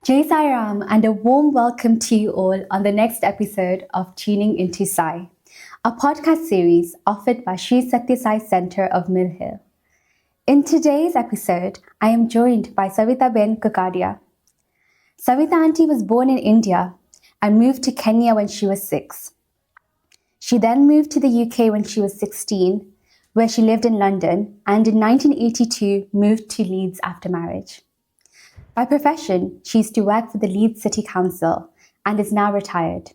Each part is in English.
Sri Sai Ram, and a warm welcome to you all on the next episode of Tuning Into Sai, a podcast series offered by Sri Sai Centre of Mill Hill. In today's episode, I am joined by Savitaben Kukadia. Savita Auntie was born in India and moved to Kenya when she was 6. She then moved to the UK when she was 16, where she lived in London, and in 1982 moved to Leeds after marriage. By profession, she used to work for the Leeds City Council and is now retired.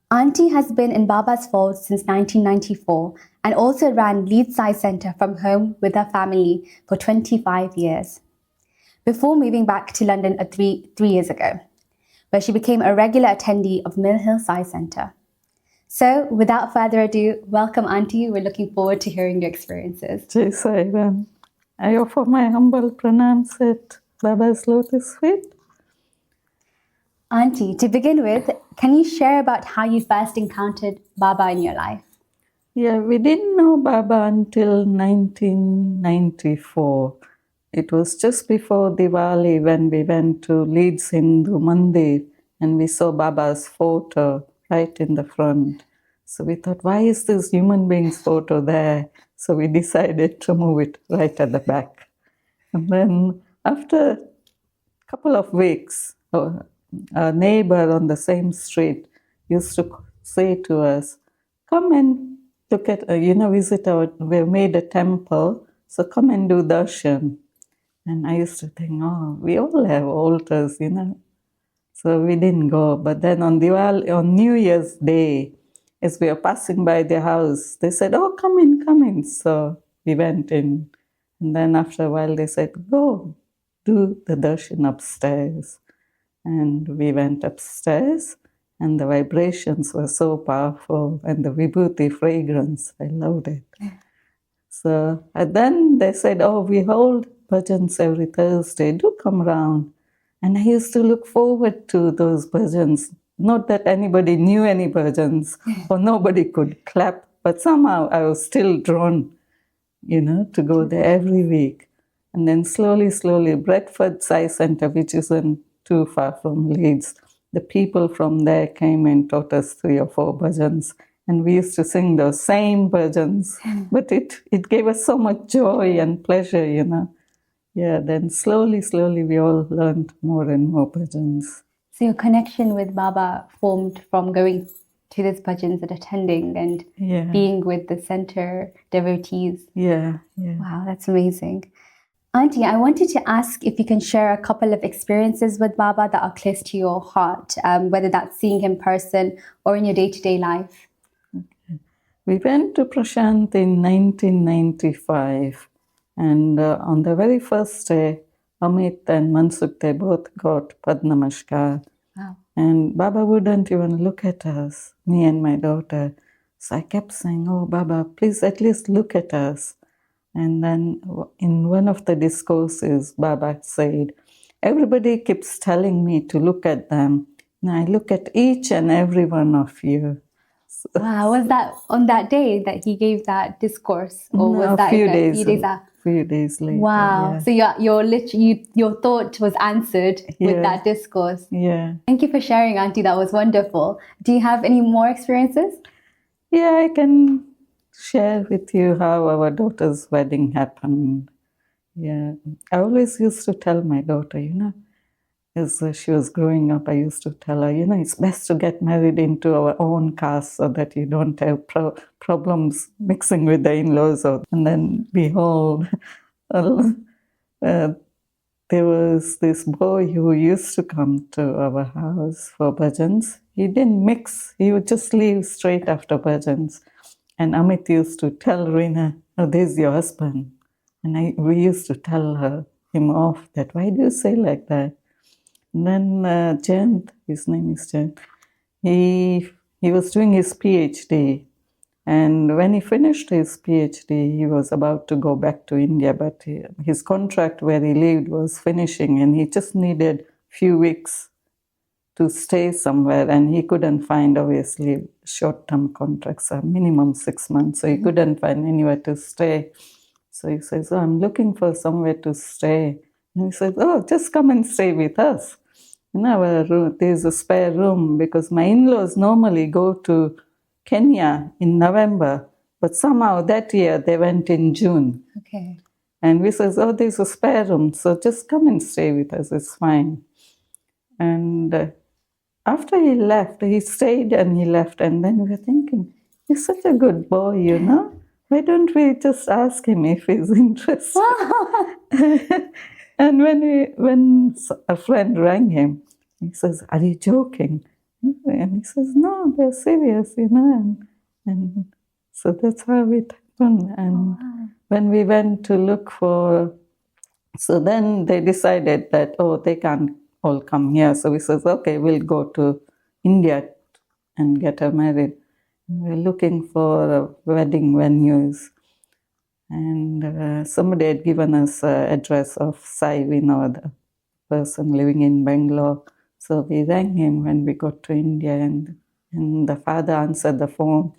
Auntie has been in Baba's fold since 1994 and also ran Leeds Sai Centre from home with her family for 25 years, before moving back to London three years ago, where she became a regular attendee of Mill Hill Sai Centre. So, without further ado, welcome Auntie. We're looking forward to hearing your experiences. Sri Sai Ram. I offer my humble pranams at Baba's Lotus Feet. Auntie, to begin with, can you share about how you first encountered Baba in your life? Yeah, we didn't know Baba until 1994. It was just before Diwali when we went to Leeds Hindu Mandir and we saw Baba's photo right in the front. So we thought, why is this human being's photo there? So we decided to move it right at the back. And then after a couple of weeks, a neighbor on the same street used to say to us, come and look at, visit we made a temple, so come and do darshan. And I used to think, we all have altars, So we didn't go. But then on New Year's Day, as we were passing by the house, they said, come in. So we went in. And then after a while, they said, go do the darshan upstairs. And we went upstairs, and the vibrations were so powerful, and the vibhuti fragrance, I loved it. So and then they said, we hold bhajans every Thursday, do come round. And I used to look forward to those bhajans. Not that anybody knew any bhajans, or nobody could clap, but somehow I was still drawn, to go there every week. And then slowly, Bradford Sai Centre, which isn't too far from Leeds, the people from there came and taught us 3 or 4 bhajans. And we used to sing those same bhajans. But it gave us so much joy and pleasure, Yeah, then slowly, we all learned more and more bhajans. So your connection with Baba formed from going to these bhajans and attending and being with the centre devotees. Yeah. Wow, that's amazing. Auntie, I wanted to ask if you can share a couple of experiences with Baba that are close to your heart, whether that's seeing him in person or in your day-to-day life. Okay. We went to Prashanti in 1995, and on the very first day, Amit and Mansukh, they both got Padnamashkar. Wow. And Baba wouldn't even look at us, me and my daughter. So I kept saying, Baba, please at least look at us. And then in one of the discourses, Baba said, everybody keeps telling me to look at them. Now I look at each and every one of you. So, wow, was that on that day that he gave that discourse? Or was that a few days later. Wow. Yeah. So your thought was answered with that discourse. Yeah. Thank you for sharing, Auntie. That was wonderful. Do you have any more experiences? Yeah, I can share with you how our daughter's wedding happened. Yeah, I always used to tell my daughter, as she was growing up, I used to tell her, it's best to get married into our own caste so that you don't have problems mixing with the in-laws. And then, behold, there was this boy who used to come to our house for bhajans. He didn't mix. He would just leave straight after bhajans. And Amit used to tell Reena, there's your husband. And we used to tell him off that, why do you say like that? And then Jayant, his name is Jayant, he was doing his PhD. And when he finished his PhD, he was about to go back to India, but his contract where he lived was finishing, and he just needed few weeks to stay somewhere, and he couldn't find, obviously, short-term contracts are minimum 6 months, so he couldn't find anywhere to stay. So he says, I'm looking for somewhere to stay. And he says, just come and stay with us. in our room, there's a spare room because my in-laws normally go to Kenya in November, but somehow that year they went in June. Okay. And we says, oh, there's a spare room, so just come and stay with us, it's fine. And after he left, he stayed and he left, and then we were thinking, he's such a good boy, you know? Why don't we just ask him if he's interested? And when a friend rang him, he says, are you joking? And he says, no, they're serious, you know? And so that's how it happened. And when we went to look for, so then they decided that, oh, they can't all come here. So we says, okay, we'll go to India and get her married. We're looking for wedding venues. And somebody had given us an address of Sai Vinod, a person living in Bangalore. So we rang him when we got to India, and the father answered the phone.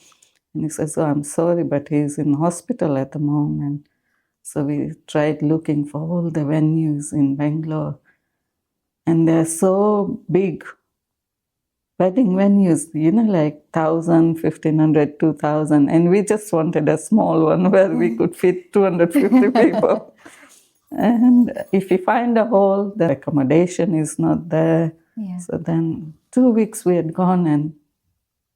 And he says, oh, I'm sorry, but he's in hospital at the moment. So we tried looking for all the venues in Bangalore. And they're so big. Wedding venues, you know, like 1,000, 1,500, 2,000. And we just wanted a small one where we could fit 250 people. And if you find a hall, the accommodation is not there. Yeah. So then 2 weeks we had gone, and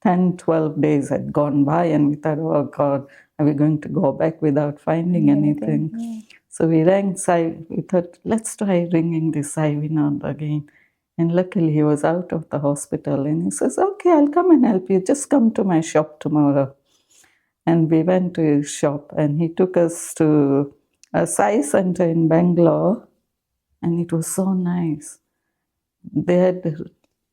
10, 12 days had gone by, and we thought, oh God, are we going to go back without finding anything? Yeah. So we rang Sai. We thought, let's try ringing this Sai Vinod again. And luckily he was out of the hospital, and he says, okay, I'll come and help you. Just come to my shop tomorrow. And we went to his shop, and he took us to a Sai Centre in Bangalore, and it was so nice. They had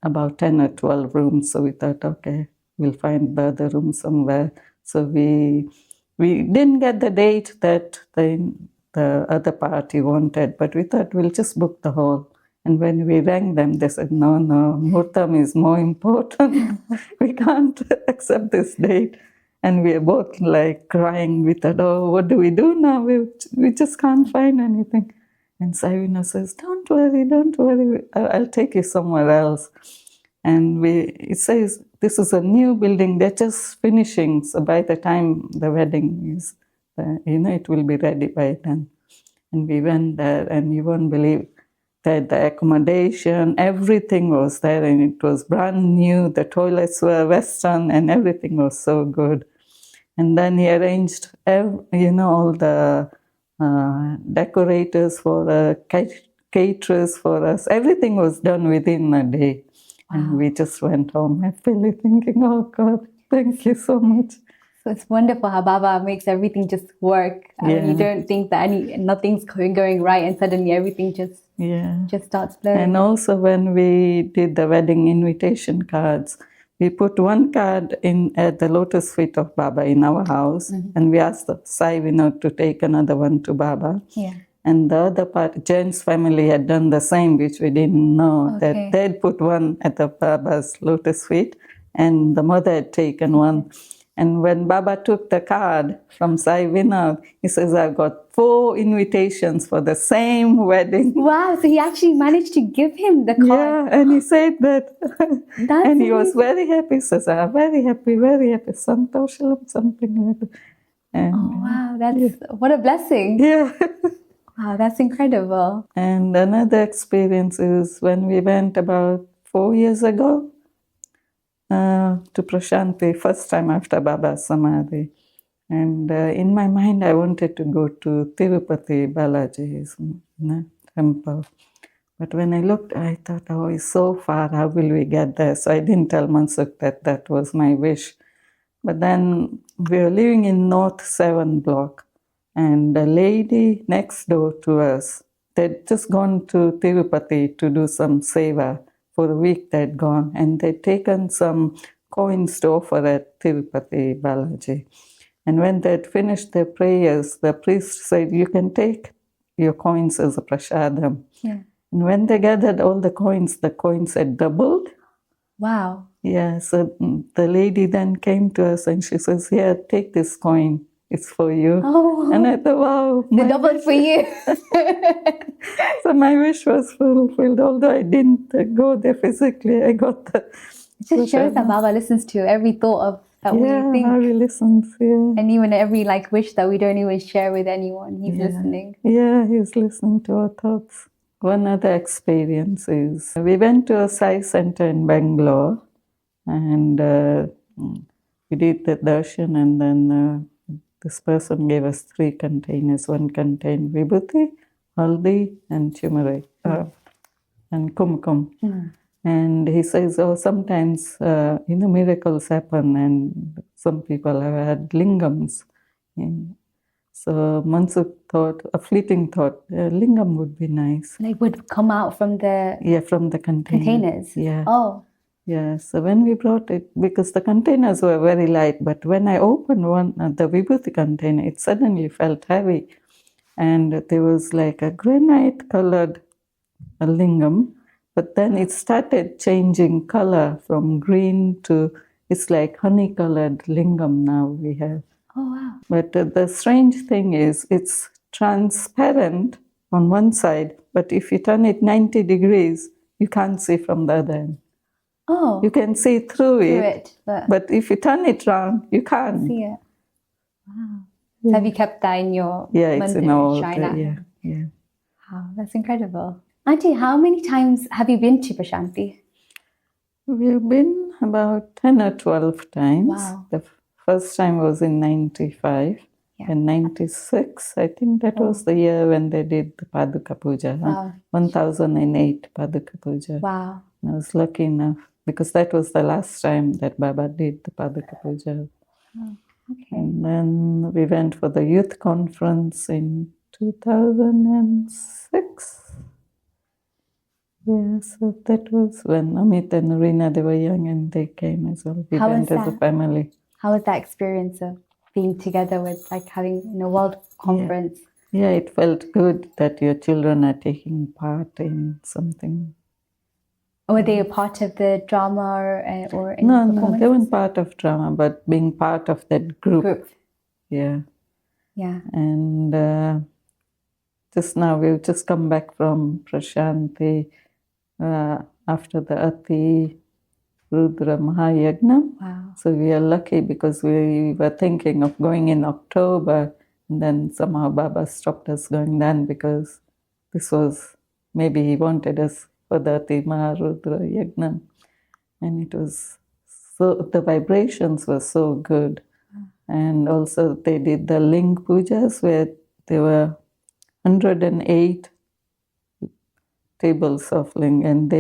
about 10 or 12 rooms, so we thought, okay, we'll find the other room somewhere. So we didn't get the date that the other party wanted, but we thought we'll just book the hall. And when we rang them, they said, no, Murtam is more important. We can't accept this date. And we are both like crying. We thought, oh, what do we do now? We just can't find anything. And Savina says, don't worry, I'll take you somewhere else. And it says, this is a new building, they're just finishing. So by the time the wedding is, it will be ready by then. And we went there, and you won't believe that the accommodation, everything was there, and it was brand new. The toilets were Western, and everything was so good. And then he arranged, all the decorators for caterers for us. Everything was done within a day. Wow. And we just went home happily thinking, oh God, thank you so much. So it's wonderful how Baba makes everything just work. I mean, you don't think that nothing's going right, and suddenly everything just starts flowing. And also when we did the wedding invitation cards, we put one card in at the Lotus Feet of Baba in our house, and we asked the Sai Vinod to take another one to Baba. Yeah. And the other part, Jane's family had done the same, which we didn't know, that they'd put one at the Baba's Lotus Feet, and the mother had taken one. And when Baba took the card from Sai Vinod, he says, I've got 4 invitations for the same wedding. Wow, so he actually managed to give him the card. Yeah, and he said that. And he was very happy. He says, I'm very happy, Santoshalam, something like that. And, oh, wow, what a blessing. Yeah. Wow, that's incredible. And another experience is when we went about 4 years ago to Prashanti, first time after Baba's Samadhi. And in my mind, I wanted to go to Tirupati Balaji's temple. But when I looked, I thought, oh, it's so far, how will we get there? So I didn't tell Mansukh that was my wish. But then we were living in North 7 block, and the lady next door to us, they'd just gone to Tirupati to do some seva. For a week they'd gone, and they'd taken some coins to offer at Tirupati Balaji. And when they'd finished their prayers, the priest said, you can take your coins as a prasadam. Yeah. And when they gathered all the coins had doubled. Wow. Yeah, so the lady then came to us and she says, here, take this coin it's for you. Oh. And I thought, wow. The double for you. So my wish was fulfilled, although I didn't go there physically. I got the... It just shows that Baba listens to every thought of that we think. Yeah, he listens, yeah. And even every wish that we don't even share with anyone, he's listening. Yeah, he's listening to our thoughts. One other experience is, we went to a Sai Centre in Bangalore, and we did the darshan, and then this person gave us 3 containers. One contained vibhuti, haldi, and turmeric, and kumkum. And he says, oh, sometimes, miracles happen, and some people have had lingams. So Mansukh thought, a fleeting thought, lingam would be nice. Like would come out from the... Yeah, from the containers? Yeah. Oh. Yeah, so when we brought it, because the containers were very light, but when I opened one, the vibhuti container, it suddenly felt heavy. And there was like a granite-colored lingam, but then it started changing color from green to, it's like honey-colored lingam now we have. Oh, wow. But the strange thing is, it's transparent on one side, but if you turn it 90 degrees, you can't see from the other end. Oh. You can see through it, but if you turn it round, you can't. See it. Wow. So have you kept that in your it's in our shrine? Yeah. Wow, that's incredible. Auntie, how many times have you been to Prashanti? We've been about 10 or 12 times. Wow. The first time was in 95 and 96. I think that was the year when they did the Paduka Puja. Wow. 1008 Paduka Puja. Wow. I was lucky enough because that was the last time that Baba did the Paduka Puja. Oh, okay. And then we went for the youth conference in 2006. Yeah, so that was when Amit and Reena, they were young and they came as well. We went as a family. How was that experience of being together with having a world conference? Yeah, it felt good that your children are taking part in something. Were they a part of the drama or any No, they performances? weren't part of drama, but being part of that group. Yeah. Yeah. And just now we've just come back from Prashanti after the Ati Rudra Mahayagna. Wow. So we are lucky because we were thinking of going in October, and then somehow Baba stopped us going then because this was, maybe he wanted us for the Ati Maharudra Yagna. And it was so, the vibrations were so good. And also they did the Ling Pujas where there were 108 tables of Ling, and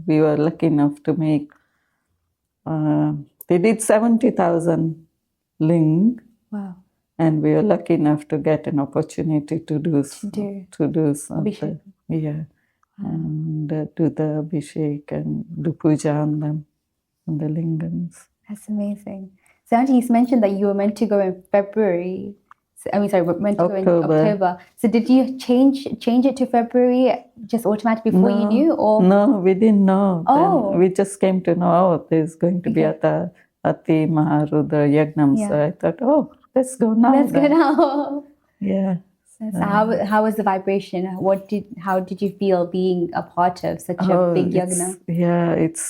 we were lucky enough to make, they did 70,000 Ling. Wow. And we were lucky enough to get an opportunity to do something. Yeah. And do the Abhishek and do puja on them, on the lingams. That's amazing. So Auntie, you mentioned that you were meant to go in February. Meant to go in October. So did you change it to February just automatically before you knew? Or? No, we didn't know. Oh. Then we just came to know, there's going to be Ati Maharudra Yagnam. So I thought, let's go now. Let's go now. Yeah. So how was the vibration? How did you feel being a part of such a big yagna? Yeah, it's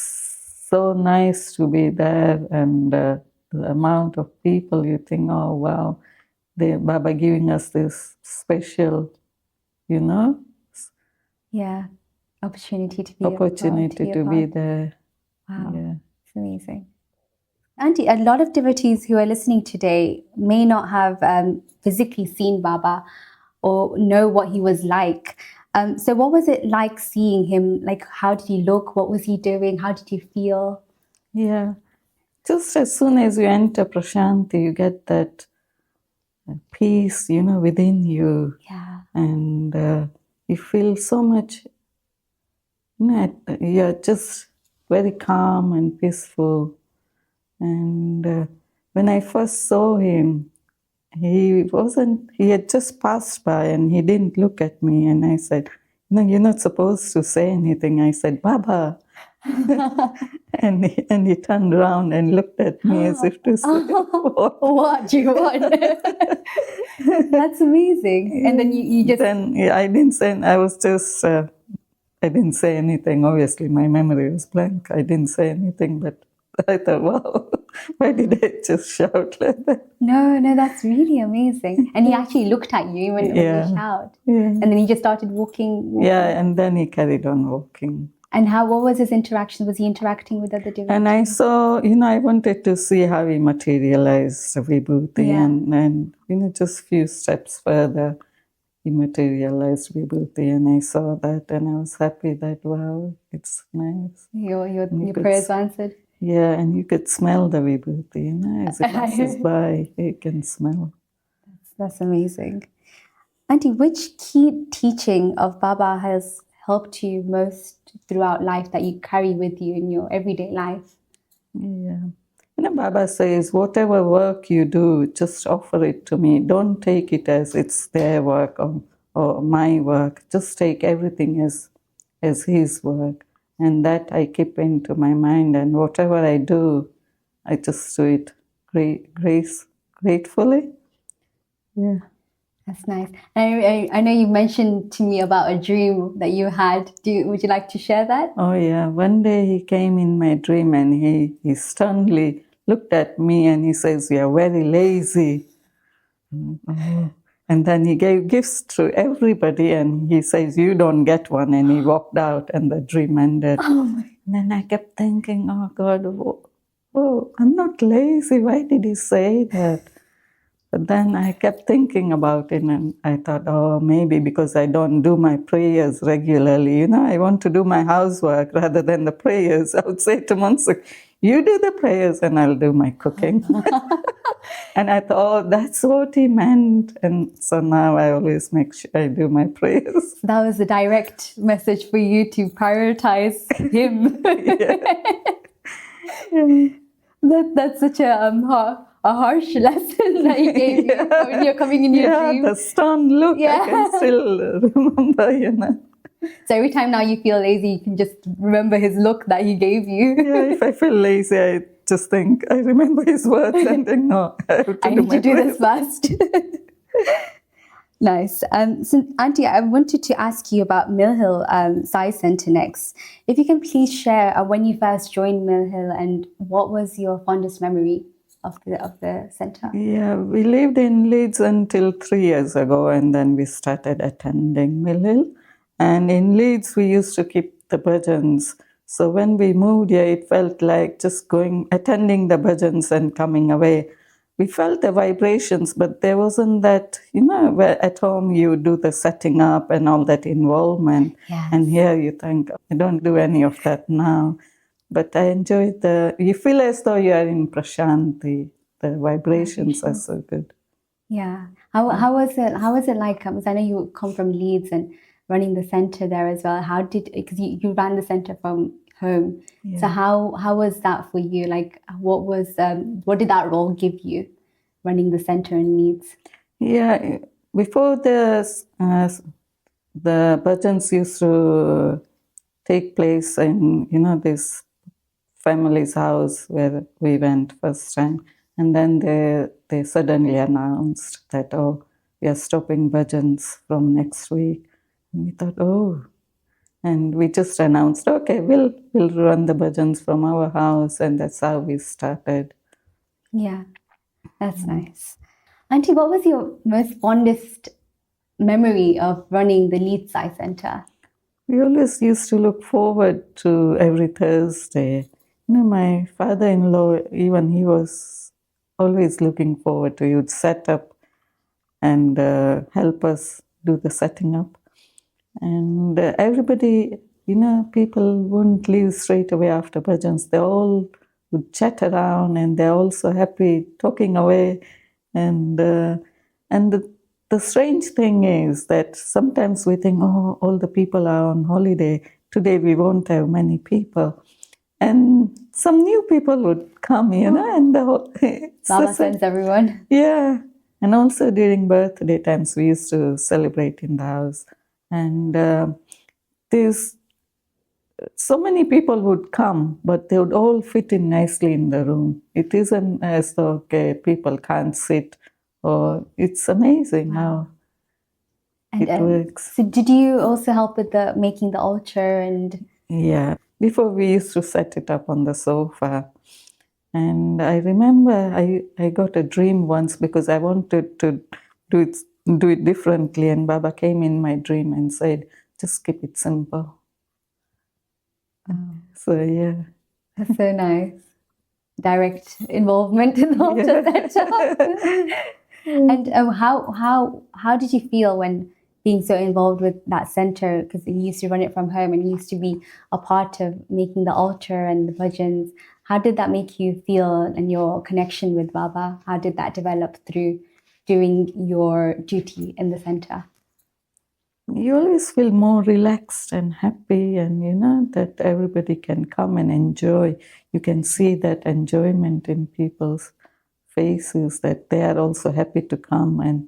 so nice to be there, and the amount of people, you think, oh wow, the Baba giving us this special, opportunity to be there. Wow, yeah. It's amazing. Auntie, a lot of devotees who are listening today may not have physically seen Baba or know what he was like. So what was it like seeing him? Like, how did he look? What was he doing? How did you feel? Yeah, just as soon as you enter Prashanti, you get that peace, within you. Yeah. And you feel so much, you're just very calm and peaceful. And when I first saw him, he had just passed by and he didn't look at me. And I said, you're not supposed to say anything. I said, Baba. and he turned around and looked at me as if to say, What do you want? That's amazing. And then you just... Then I didn't say, I was just, I didn't say anything. Obviously, my memory was blank. I didn't say anything, but I thought, wow, why did I just shout like that? No, that's really amazing. And he actually looked at you when you shout. Yeah. And then he just started walking. Yeah, and then he carried on walking. And what was his interaction? Was he interacting with other devotees? And I saw, I wanted to see how he materialized Vibhuti, and just few steps further, he materialized Vibhuti, and I saw that, and I was happy that, wow, it's nice. Your prayers answered? Yeah, and you could smell the Vibhuti, as it passes by, you can smell. That's amazing. Auntie, which key teaching of Baba has helped you most throughout life that you carry with you in your everyday life? Yeah. Baba says, whatever work you do, just offer it to me. Don't take it as it's their work or my work. Just take everything as his work. And that I keep into my mind. And whatever I do, I just do it gratefully. Yeah. That's nice. I know you mentioned to me about a dream that you had. Would you like to share that? Oh, yeah. One day he came in my dream and he sternly looked at me and he says, "You're very lazy." And then he gave gifts to everybody and he says, "You don't get one." And he walked out and the dream ended. And then I kept thinking, oh God, I'm not lazy. Why did he say that? But then I kept thinking about it and I thought, oh, maybe because I don't do my prayers regularly. I want to do my housework rather than the prayers. I would say to Mansukh, you do the prayers and I'll do my cooking. And I thought, oh, that's what he meant. And so now I always make sure I do my prayers. That was a direct message for you to prioritize him. That's such a harsh lesson that he gave you when you're coming in your dream. The stunned look, I can still remember, So every time now you feel lazy, you can just remember his look that he gave you. Yeah, if I feel lazy, I just think, I remember his words and think, no, I need to do this fast. Nice. So, Auntie, I wanted to ask you about Mill Hill Sai Centre next. If you can please share when you first joined Mill Hill and what was your fondest memory of the centre? Yeah, we lived in Leeds until 3 years ago and then we started attending Mill Hill. And in Leeds, we used to keep the bhajans. So when we moved here, it felt like just attending the bhajans and coming away. We felt the vibrations, but there wasn't that, where at home you do the setting up and all that involvement. Yes. And here you think, I don't do any of that now. But I enjoy you feel as though you are in Prashanti. The vibrations are so good. Yeah. How was it like? Because I know you come from Leeds and running the centre there as well. Because you ran the centre from home. Yeah. So how was that for you? Like, what did that role give you, running the centre in Leeds? Yeah, before the bhajans used to take place in this family's house where we went first time, and then they suddenly announced that, oh, we are stopping bhajans from next week. And we thought, oh. And we just announced, okay, we'll run the bhajans from our house, and that's how we started. Yeah, that's nice. Auntie, what was your most fondest memory of running the Leeds Sai Centre? We always used to look forward to every Thursday. My father-in-law, even he was always looking forward to it. He would set up and help us do the setting up. And everybody, people wouldn't leave straight away after bhajans. They all would chat around and they're also happy talking away. And the strange thing is that sometimes we think, oh, all the people are on holiday. Today we won't have many people. And some new people would come, and Baba sends everyone. Yeah. And also during birthday times, we used to celebrate in the house. And so many people would come, but they would all fit in nicely in the room. It isn't as though, okay, people can't sit, or it's amazing how And it works. so did you also help with the making the altar and? Yeah, before we used to set it up on the sofa. And I remember I got a dream once because I wanted to do it differently. And Baba came in my dream and said, just keep it simple. So, yeah. That's so nice. Direct involvement in the altar setup. And how did you feel when being so involved with that center? Because you used to run it from home and you used to be a part of making the altar and the bhajans. How did that make you feel and your connection with Baba? How did that develop through doing your duty in the center? You always feel more relaxed and happy, and that everybody can come and enjoy. You can see that enjoyment in people's faces, that they are also happy to come and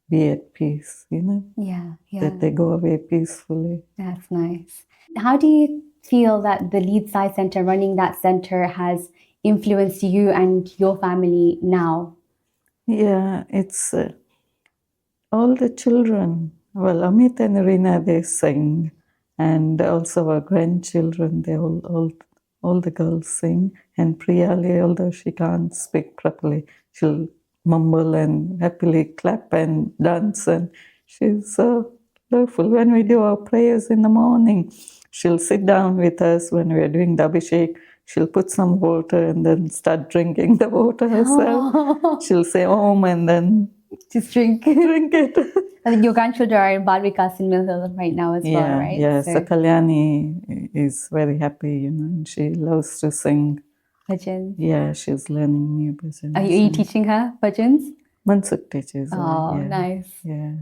be at peace, Yeah. that they go away peacefully. That's nice. How do you feel that the Leeds Sai Centre, running that centre, has influenced you and your family now? Yeah, it's all the children. Well, Amit and Rina, they sing, and also our grandchildren, they all the girls sing. And Priyali, although she can't speak properly, she'll mumble and happily clap and dance, and she's so joyful. When we do our prayers in the morning, she'll sit down with us when we are doing the Abhishek. She'll put some water and then start drinking the water herself. She'll say Om and then just drink it. I think your grandchildren are in Bal Vikas in Mill Hill right now as well, right? Yeah. So Kalyani is very happy, and she loves to sing. Bhajans. Yeah, she's learning new bhajans. Are you teaching her bhajans? Mansukh teaches her. Oh, yeah. nice. Yeah.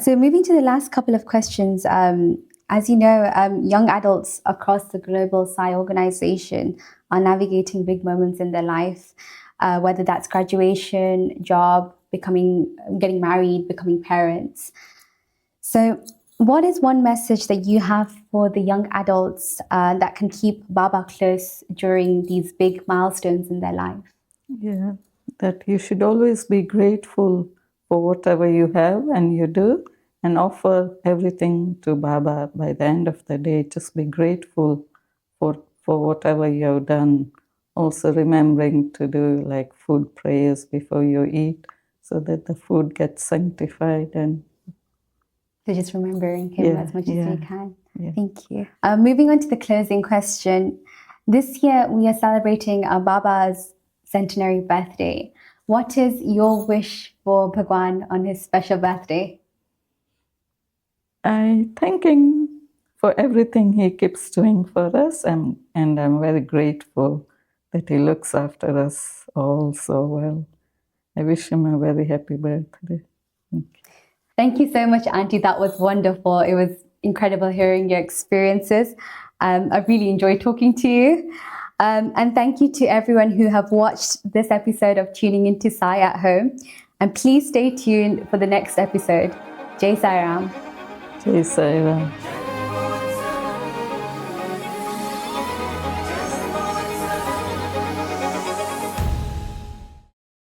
So moving to the last couple of questions, as you know, young adults across the global Sai organization are navigating big moments in their life, whether that's graduation, job, getting married, becoming parents. So what is one message that you have for the young adults that can keep Baba close during these big milestones in their life? Yeah, that you should always be grateful for whatever you have and you do, and offer everything to Baba by the end of the day. Just be grateful for whatever you have done. Also remembering to do like food prayers before you eat, so that the food gets sanctified. And so just remembering him as much as you can. Yeah. Thank you. Moving on to the closing question. This year we are celebrating Baba's centenary birthday. What is your wish for Bhagawan on his special birthday? I thank him for everything he keeps doing for us, and I'm very grateful that he looks after us all so well. I wish him a very happy birthday. Thank you so much, Auntie. That was wonderful. It was incredible hearing your experiences. I really enjoyed talking to you. And thank you to everyone who have watched this episode of Tuning Into Sai at home. And please stay tuned for the next episode. Jai Sai Ram. Sri Sai Ram.